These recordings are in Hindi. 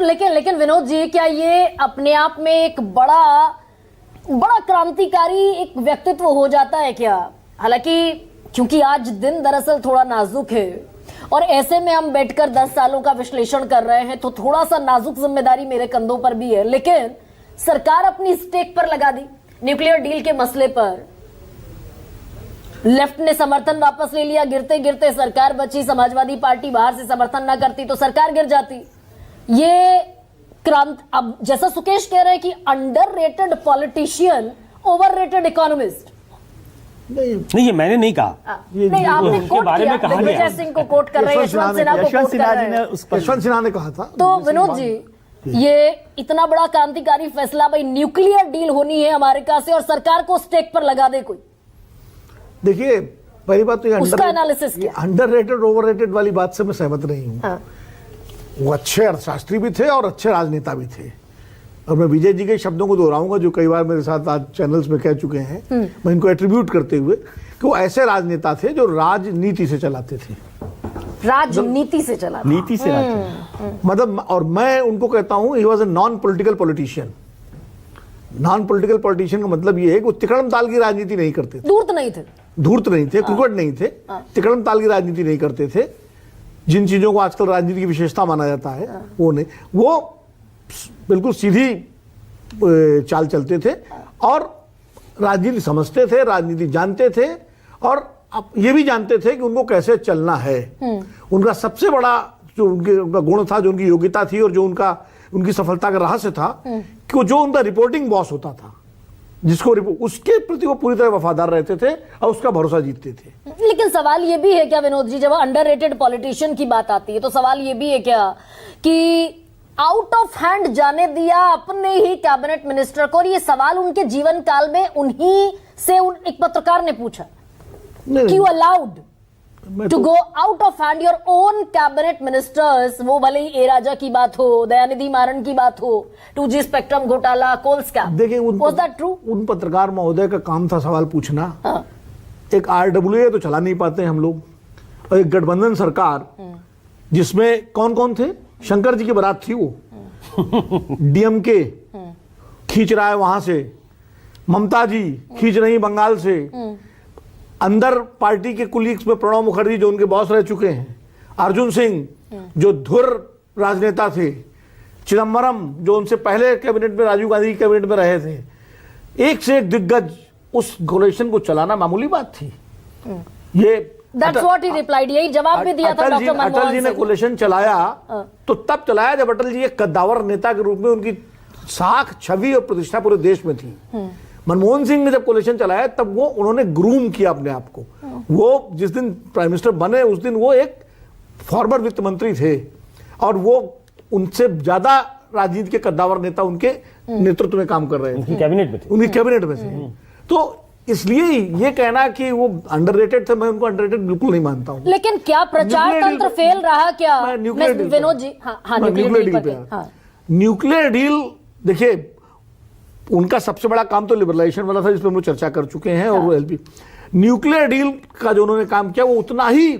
लेकिन विनोद जी, क्या ये अपने आप में एक बड़ा क्रांतिकारी एक व्यक्तित्व हो जाता है क्या? हालांकि क्योंकि आज दिन दरअसल थोड़ा नाजुक है और ऐसे में हम बैठकर 10 सालों का विश्लेषण कर रहे हैं, तो थोड़ा सा नाजुक जिम्मेदारी मेरे कंधों पर भी है। लेकिन सरकार अपनी स्टेक पर लगा दी न्यूक्लियर डील के मसले पर, लेफ्ट ने समर्थन वापस ले लिया, गिरते गिरते सरकार बची, समाजवादी पार्टी बाहर से समर्थन ना करती तो सरकार गिर जाती। ये क्रांति, अब जैसा सुकेश कह रहे हैं कि अंडररेटेड पॉलिटिशियन, ओवररेटेड इकोनॉमिस्ट। नहीं, आपने कोट बारे किया, में कहा गया। दिग्विजय सिंह को कोट कर रहे हैं, यशवंत सिन्हा को कोट कर रहे हैं। यशवंत सिन्हा ने कहा था। तो विनोद जी, ये इतना बड़ा क्रांतिकारी फैसला, भाई न्यूक्लियर डील होनी है अमेरिका से और सरकार को स्टेक पर लगा दे कोई, देखिए पहली बात तो उसका एनालिसिस क्या? अंडररेटेड ओवररेटेड वाली बात से मैं सहमत नहीं हूँ। वो अच्छे अर्थशास्त्री भी थे और अच्छे राजनेता भी थे, और मैं विजय जी के शब्दों को दोहराऊंगा जो कई बार मेरे साथ आज चैनल्स में कह चुके हैं, मैं इनको एट्रीब्यूट करते हुए कि वो ऐसे राजनेता थे जो राजनीति से चलाते थे, राजनीति से चला, नीति से राजनीति। मतलब, और मैं उनको कहता हूं he was a non political politician. Non political politician का मतलब ये है कि वो तिकड़म ताल की राजनीति नहीं करते थे, धूर्त नहीं थे, क्रिकेट नहीं थे, तिकड़म ताल की राजनीति नहीं करते थे। जिन चीजों को आजकल राजनीति की विशेषता माना जाता है वो नहीं, वो बिल्कुल सीधी चाल चलते थे और राजनीति समझते थे, राजनीति जानते थे, और आप ये भी जानते थे कि उनको कैसे चलना है। उनका सबसे बड़ा जो उनका गुण था, जो उनकी योग्यता थी और जो उनकी सफलता का रहस्य था कि जो उनका रिपोर्टिंग बॉस होता था, जिसको उसके प्रति वो पूरी तरह वफादार रहते थे और उसका भरोसा जीतते थे। लेकिन सवाल ये भी है क्या विनोद जी, जब अंडररेटेड पॉलिटिशियन की बात आती है तो सवाल ये भी है क्या कि आउट ऑफ हैंड जाने दिया अपने ही कैबिनेट मिनिस्टर को, और ये सवाल उनके जीवन काल में उन्हीं से एक पत्रकार ने पूछा कि you allowed to go out of hand your own cabinet ministers, वो भले ही ए राजा की बात हो, दयानिधि मारन की बात हो, 2G स्पेक्ट्रम घोटाला, कोल स्कैम, देखिए वाज दैट ट्रू? उन पत्रकार महोदय का काम था सवाल पूछना। एक RWA तो चला नहीं पाते हम लोग, और एक गठबंधन सरकार जिसमें कौन कौन थे, शंकर जी की बारात थी, वो DMK खींच रहा है वहां से, ममता जी खींच रही बंगाल से, अंदर पार्टी के कुलीग्स में प्रणब मुखर्जी जो उनके बॉस रह चुके हैं, अर्जुन सिंह जो धुर राजनेता थे, चिदम्बरम जो उनसे पहले कैबिनेट में राजीव गांधी की कैबिनेट में रहे थे, एक से एक दिग्गज, उस कोalition को चलाना मामूली बात थी। ये That's what he replied, यही जवाब भी दिया था डॉक्टर मनमोहन अटल जी ने कोalition चलाया तो तब चलाया जब अटल जी एक कद्दावर नेता के रूप में उनकी साख, छवि और प्रतिष्ठा पूरे देश में थी। मनमोहन सिंह ने जब कोalition चलाया तब वो उन्होंने ग्रूम किया अपने आप को। वो जिस दिन प्राइम मिनिस्टर बने उस दिन वो एक फॉर्मर वित्त मंत्री थे, और वो उनसे ज्यादा राजनीति के कद्दावर नेता उनके नेतृत्व में काम कर रहे थे, उनकी कैबिनेट में थे। तो इसलिए ये कहना कि वो अंडररेटेड थे, मैं उनको अंडररेटेड बिल्कुल नहीं मानता हूं। लेकिन क्या प्रचार तंत्र फेल रहा क्या विनोद जी? न्यूक्लियर डील पे, न्यूक्लियर डील देखिए उनका सबसे बड़ा काम तो लिबरलाइजेशन वाला था, जिस पर हम लोग चर्चा कर चुके हैं, और LP न्यूक्लियर डील का जो उन्होंने काम किया वो उतना ही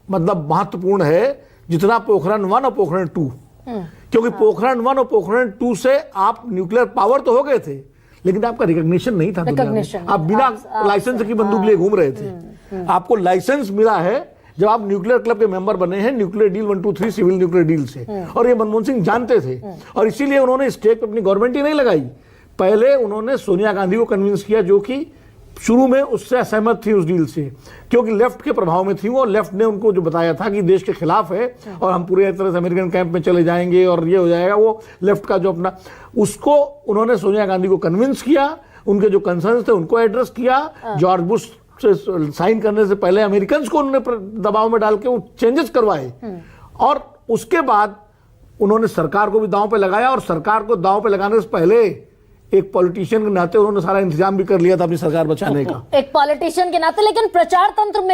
मतलब महत्वपूर्ण है जितना पोखरण 1 और पोखरण 2, क्योंकि पोखरण 1 और पोखरण 2 से आप न्यूक्लियर पावर तो हो गए थे, लेकिन आपका रिकॉग्निशन नहीं था दुनिया में। आप बिना लाइसेंस की बंदूक लिए घूम रहे थे। आपको लाइसेंस मिला है जब आप न्यूक्लियर क्लब के मेंबर बने हैं, nuclear deal 1, 2, 3 civil nuclear deal से, और ये मनमोहन सिंह जानते थे, और इसीलिए उन्होंने स्टेक पे अपनी गवर्नमेंट ही नहीं लगाई। पहले उन्होंने सोनिया गांधी को कन्विंस किया, जो कि शुरू में उससे असहमत थी उस डील से, क्योंकि लेफ्ट के प्रभाव में थी वो। लेफ्ट ने उनको जो बताया था कि देश के खिलाफ है और हम पूरी तरह से अमेरिकन कैंप में चले जाएंगे और ये हो जाएगा, वो लेफ्ट का जो अपना, उसको उन्होंने सोनिया गांधी को कन्विंस किया, उनके जो कंसर्न थे उनको एड्रेस किया। जॉर्ज बुश से साइन करने से पहले अमेरिकन को उन्होंने दबाव में डाल के वो चेंजेस करवाए, और उसके बाद उन्होंने सरकार को भी दांव पे लगाया, और सरकार को दांव पे लगाने से पहले एक पॉलिटिशियन के नाते उन्होंने सारा इंतजाम भी कर लिया था अपनी सरकार बचाने का, एक पॉलिटिशियन के नाते। लेकिन प्रचार तंत्र में